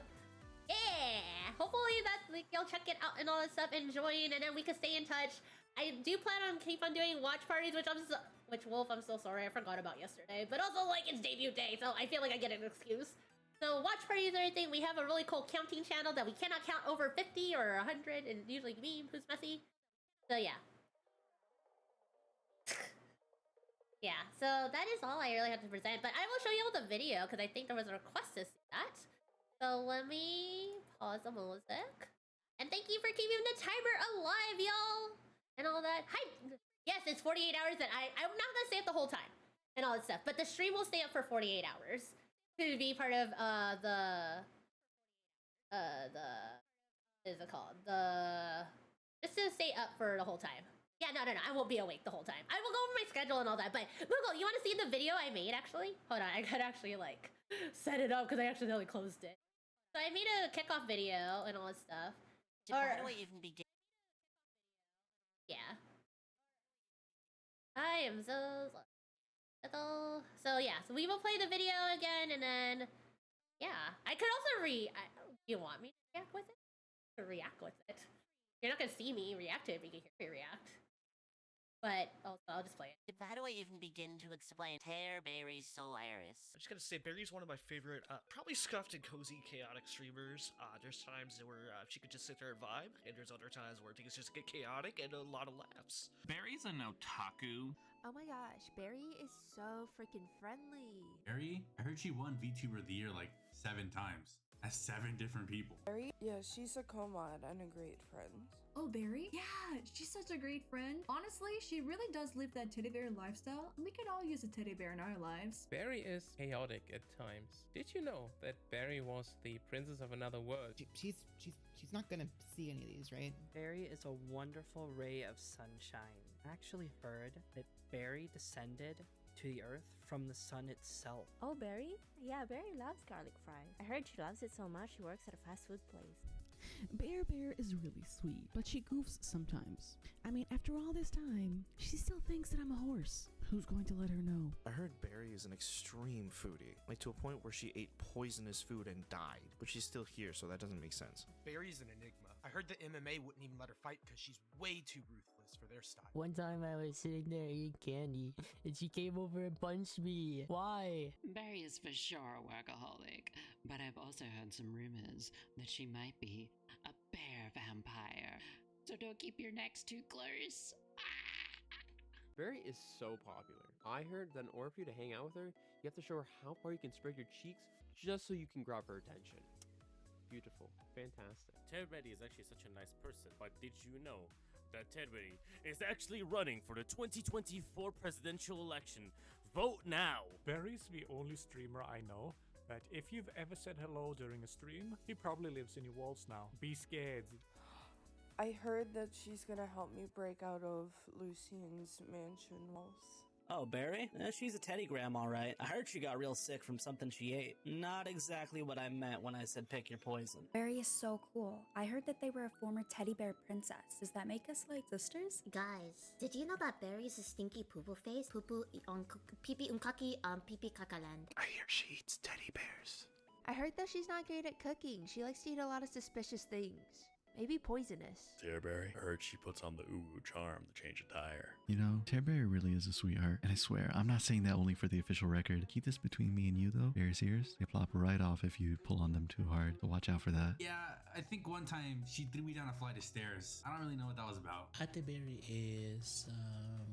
Yeah! Hopefully that's like y'all check it out and all that stuff and join, and then we can stay in touch. I do plan on keep on doing watch parties, which Wolf, I'm so sorry, I forgot about yesterday. But also, like, it's debut day, so I feel like I get an excuse. So watch parties and everything. We have a really cool counting channel that we cannot count over 50 or 100, and usually me, who's messy. So yeah. Yeah, so that is all I really have to present. But I will show you all the video, because I think there was a request to see that. So let me pause the music. And thank you for keeping the timer alive, y'all! And all that. Hi! yes, it's 48 hours that I'm not gonna stay up the whole time and all that stuff, but the stream will stay up for 48 hours to be part of the what is it called? Just to stay up for the whole time. Yeah, no, I won't be awake the whole time. I will go over my schedule and all that, but Google, you want to see the video I made, actually? Hold on, I could actually, like, set it up because I accidentally closed it. So I made a kickoff video and all that stuff. How do I even begin? Yeah. I am so slow. So yeah, so we will play the video again, and then, yeah. I could also you want me to react with it? To react with it. You're not gonna see me react to it, but you can hear me react. But also, I'll just play it. How do I even begin to explain Terberri Solaris? I'm just gonna say, Barry's one of my favorite, probably scuffed and cozy, chaotic streamers. There's times where she could just sit there and vibe, and there's other times where things just get chaotic and a lot of laughs. Barry's an otaku. Oh my gosh, Barry is so freaking friendly. Barry, I heard she won VTuber of the year like 7 times. As 7 different people. Barry? Yeah, she's a co-mod and a great friend. Oh, Barry? Yeah, she's such a great friend. Honestly, she really does live that teddy bear lifestyle, and we could all use a teddy bear in our lives. Barry is chaotic at times. Did you know that Barry was the princess of another world? She's not gonna see any of these, right? Barry is a wonderful ray of sunshine. I actually heard that Barry descended to the earth from the sun itself. Oh, Barry? Yeah, Barry loves garlic fries. I heard she loves it so much she works at a fast food place. Bear is really sweet, but she goofs sometimes. I mean, after all this time, she still thinks that I'm a horse. Who's going to let her know? I heard Barry is an extreme foodie, like to a point where she ate poisonous food and died, but she's still here, so that doesn't make sense. Barry's an enigma. I heard the MMA wouldn't even let her fight because she's way too ruthless for their style. One time I was sitting there eating candy, and she came over and punched me. Why? Barry is for sure a workaholic, but I've also heard some rumors that she might be a bear vampire. So don't keep your necks too close. Barry is so popular. I heard that in order for you to hang out with her, you have to show her how far you can spread your cheeks just so you can grab her attention. Beautiful. Fantastic. Terberri is actually such a nice person, but did you know that Terberri is actually running for the 2024 presidential election? Vote now! Barry's the only streamer I know that if you've ever said hello during a stream, he probably lives in your walls now. Be scared. I heard that she's gonna help me break out of Lucian's mansion walls. Oh, Barry? She's a teddygram, all right. I heard she got real sick from something she ate. Not exactly what I meant when I said pick your poison. Barry is so cool. I heard that they were a former teddy bear princess. Does that make us like sisters? Guys, did you know that Barry is a stinky poo-poo face? Poo-poo on pee-pee unkaki pee-pee kakaland. I hear she eats teddy bears. I heard that she's not great at cooking. She likes to eat a lot of suspicious things. Maybe poisonous. Terberri, I heard she puts on the ooh charm to change a tire. You know, Terberri really is a sweetheart, and I swear, I'm not saying that only for the official record. Keep this between me and you, though. Barry's ears, they plop right off if you pull on them too hard, so watch out for that. Yeah, I think one time she threw me down a flight of stairs. I don't really know what that was about. Terberri is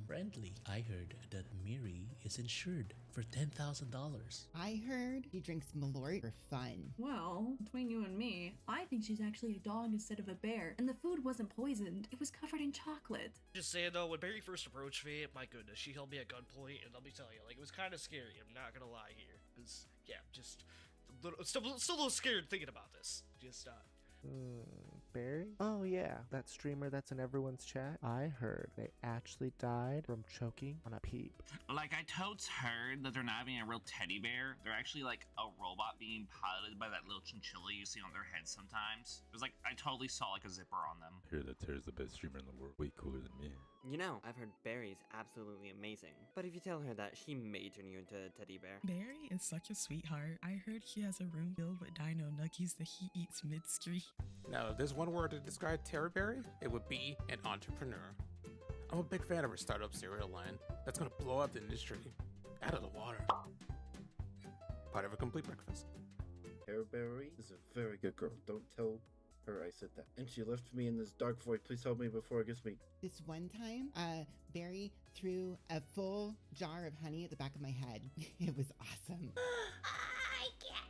friendly. I heard that Miri is insured for $10,000. I heard he drinks Malort for fun. Well, between you and me, I think she's actually a dog instead of a bear, and the food wasn't poisoned. It was covered in chocolate. Just saying though, when Barry first approached me, my goodness, she held me at gunpoint, and let me tell you, like, it was kind of scary. I'm not gonna lie here, because yeah, just still a little scared thinking about this. Just Barry? Oh yeah, that streamer that's in everyone's chat. I heard they actually died from choking on a peep. Like, I totes heard that they're not having a real teddy bear. They're actually like a robot being piloted by that little chinchilla you see on their head sometimes. It was like, I totally saw like a zipper on them. I hear that Ter's the best streamer in the world. Way cooler than me. You know, I've heard Barry's absolutely amazing. But if you tell her that, she may turn you into a teddy bear. Barry is such a sweetheart. I heard he has a room filled with dino nuggies that he eats mid-stream. Now, if there's one word to describe Terberri, it would be an entrepreneur. I'm a big fan of her startup cereal line that's gonna blow up the industry out of the water. Part of a complete breakfast. Terberri is a very good girl. Don't tell her I said that. And she left me in this dark void. Please help me before it gets me. This one time, Barry threw a full jar of honey at the back of my head. It was awesome. I can't.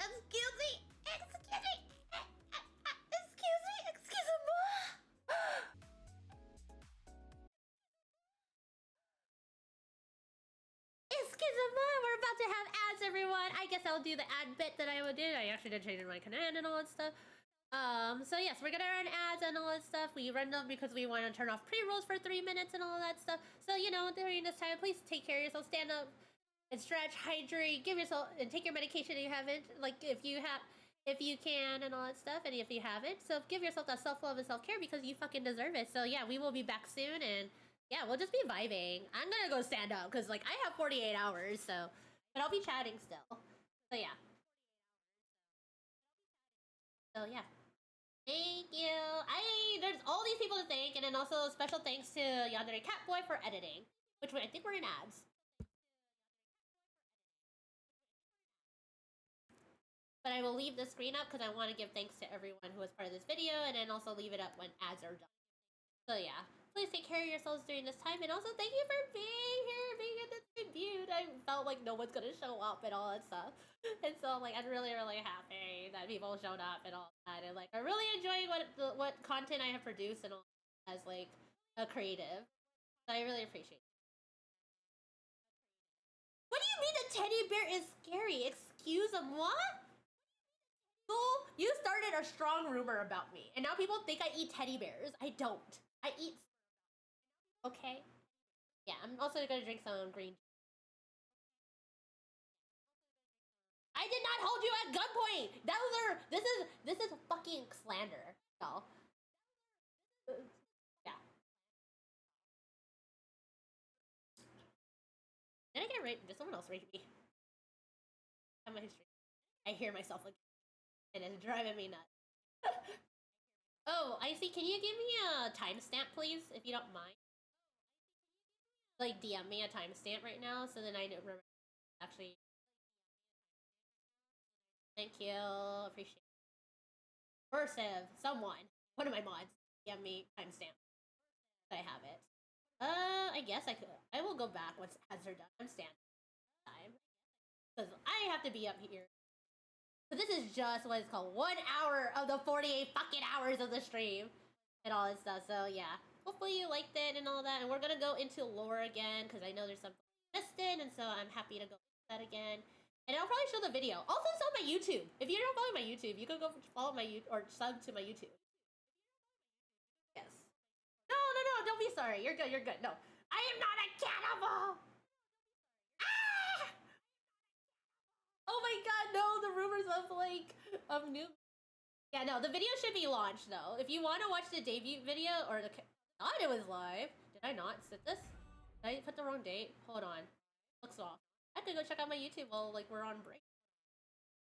Excuse me. everyone. I guess I'll do the ad bit that I would do. I actually did change my command and all that stuff. So yes, we're gonna run ads and all that stuff. We run them because we want to turn off pre-rolls for 3 minutes and all that stuff. So, you know, during this time, please take care of yourself. Stand up and stretch, hydrate, give yourself, and take your medication if you haven't. Like, if you can and all that stuff, and if you haven't. So give yourself that self-love and self-care because you fucking deserve it. So yeah, we will be back soon, and yeah, we'll just be vibing. I'm gonna go stand up because, like, I have 48 hours, so, but I'll be chatting still. So yeah. So yeah. Thank you. There's all these people to thank, and then also special thanks to Yandere Catboy for editing, which I think we're in ads. But I will leave the screen up because I want to give thanks to everyone who was part of this video, and then also leave it up when ads are done. So yeah, please take care of yourselves during this time, and also thank you for being here, being in this tribute. I felt like no one's gonna show up and all that stuff, and so like I'm really, really happy that people showed up and all that, and like I'm really enjoying what content I have produced and all as like a creative. So I really appreciate it. What do you mean the teddy bear is scary? Excuse me, what? So you started a strong rumor about me, and now people think I eat teddy bears. I don't. I eat. Okay. Yeah, I'm also gonna drink some green. I did not hold you at gunpoint. This is fucking slander, y'all. Yeah. Did I get raped? Did someone else rape me? I hear myself again, and it's driving me nuts. Oh, I see. Can you give me a timestamp, please, if you don't mind? Like, DM me a timestamp right now, so then I don't remember. Actually, thank you. Appreciate it. Versive, someone, one of my mods, DM me timestamp. I have it. I guess I could. I will go back once ads are done. I'm standing time because I have to be up here. So this is just what it's called 1 hour of the 48 fucking hours of the stream and all that stuff. So yeah, hopefully you liked it and all that. And we're gonna go into lore again because I know there's something missed in, and so I'm happy to go into that again. And I'll probably show the video. Also, it's on my YouTube. If you don't follow my YouTube, you can go follow my YouTube or sub to my YouTube. Yes. No, don't be sorry. You're good, No, I am not a cannibal! Ah! Oh my god, no, the rumors of, like, of new... Yeah, no, the video should be launched, though. If you want to watch the debut video, or the... I thought it was live. Did I not set this? Did I put the wrong date? Hold on. Looks off. I have to go check out my YouTube while, like, we're on break.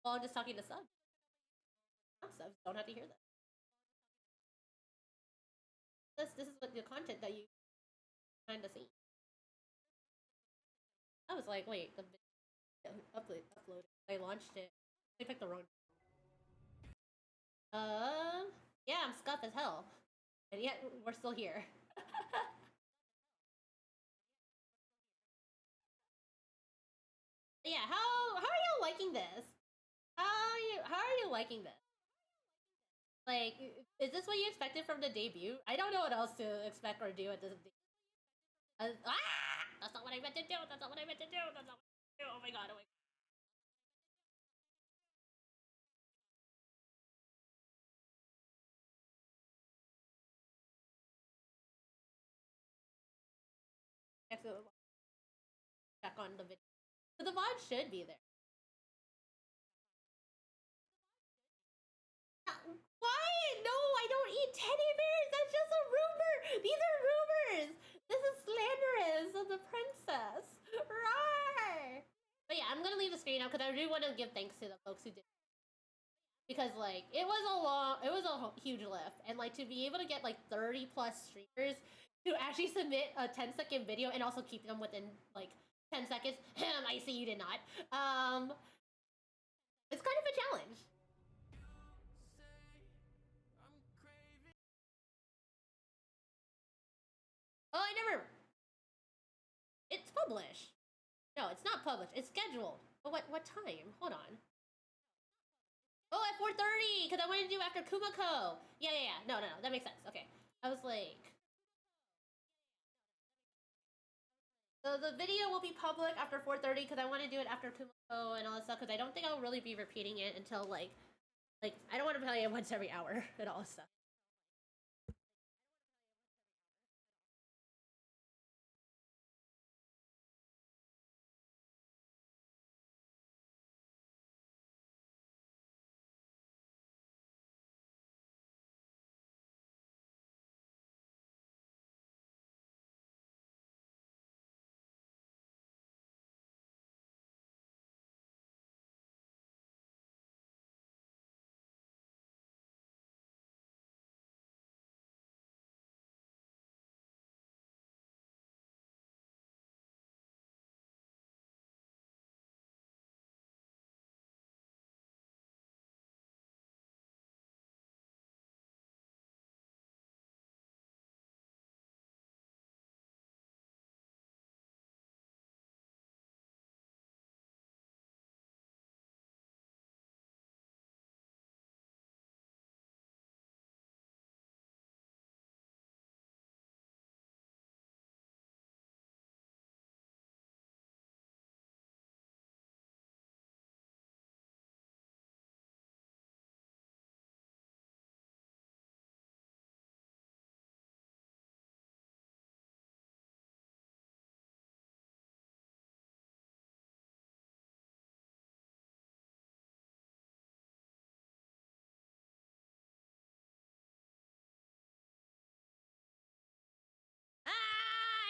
While I'm just talking to subs. Subs don't have to hear this. This is what the content that you kind of see. I was like, wait, the video uploaded. I launched it. I picked the wrong. Yeah, I'm scuffed as hell, and yet we're still here. Yeah, how are you liking this? How are you liking this? Like, is this what you expected from the debut? I don't know what else to expect or do at this. That's not what I meant to do. That's not what I meant to do. That's not what I meant to do. Oh my god. Oh my god. Check on the video. So the VOD should be there. Why? No, I don't eat teddy bears. That's just a rumor. These are rumors. This is slanderous of the princess. Rawr. But yeah, I'm gonna leave the screen up because I do want to give thanks to the folks who did. Because like it was a huge lift, and like to be able to get like 30 plus streamers to actually submit a 10-second video and also keep them within like 10 seconds. I see you did not. It's kind of a challenge. Oh, I never. It's published. No, it's not published. It's scheduled. But what time? Hold on. Oh, at 4:30, because I wanted to do after Kumako. Yeah. No, that makes sense. Okay. I was like... So So the video will be public after 4:30 because I want to do it after Kumiko and all that stuff because I don't think I'll really be repeating it until like I don't want to play it once every hour and all this stuff.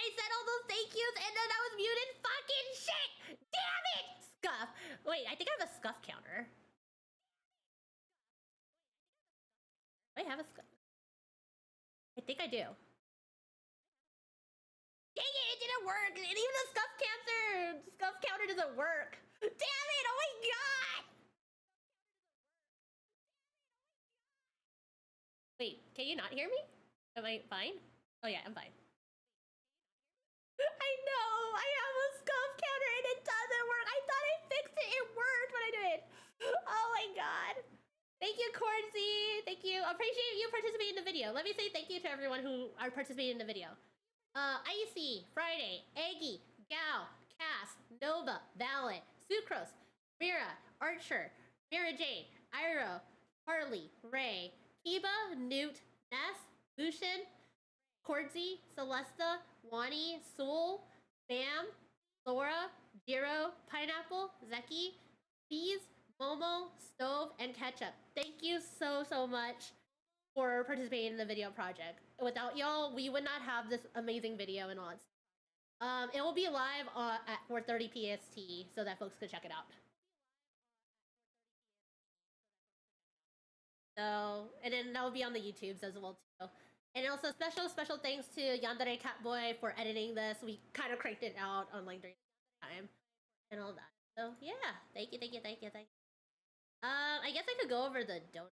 I said all those thank yous and then I was muted. Fucking shit! Damn it! Scuff. Wait, I think I have a scuff counter. Do I have a scuff? I think I do. Dang it! It didn't work. And even the scuff counter doesn't work. Damn it! Oh my god! Wait, can you not hear me? Am I fine? Oh yeah, I'm fine. I know! I have a scuff counter and it doesn't work! I thought I fixed it! It worked, but I didn't! Oh my god! Thank you, Cornsy! Thank you! I appreciate you participating in the video. Let me say thank you to everyone who are participating in the video. Icy, Friday, Eggy, Gal, Cass, Nova, Valent, Sucrose, Mira, Archer, Mira Jane, Iro, Harley, Ray, Kiba, Newt, Ness, Bushin, Cordsy, Celesta, Wani, Soul, Bam, Laura, Jiro, Pineapple, Zeki, Bees, Momo, Stove, and Ketchup. Thank you so much for participating in the video project. Without y'all, we would not have this amazing video and all. It will be live at 4:30 PST so that folks can check it out. So, and then that will be on the YouTubes as well too. And also special thanks to Yandere Catboy for editing this. We kind of cranked it out on like during time and all that. So yeah, thank you. I guess I could go over the donut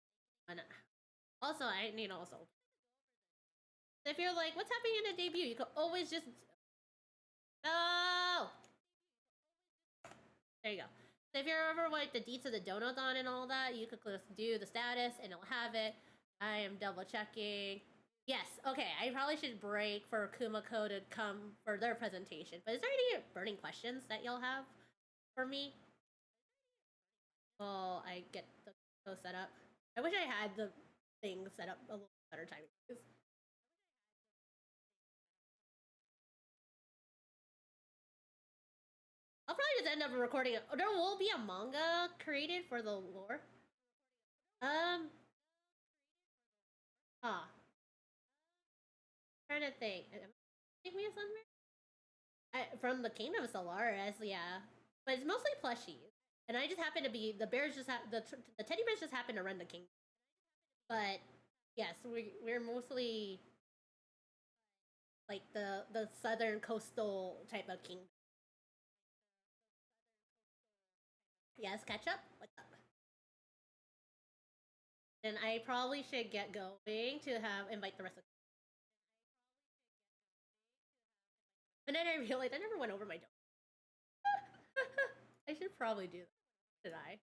one. Also, I need also. If you're like, what's happening in the debut? You could always just. No. There you go. So if you're ever like the deets of the Donathon and all that, you could just do the status and it'll have it. I am double checking. Yes, okay, I probably should break for Kumiko to come for their presentation. But is there any burning questions that y'all have for me? Well, I get the show set up. I wish I had the thing set up a little better timing. I'll probably just end up recording it. There will be a manga created for the lore. Trying to think. Take me somewhere? From the Kingdom of Solaris, yeah. But it's mostly plushies. And I just happen to be, the bears just the teddy bears just happen to run the kingdom. But, yes, we're mostly like the southern coastal type of kingdom. Yes, catch up? What's up? And I probably should get going to invite the rest of the. But then I realized I never went over my donut. I should probably do that. Did I?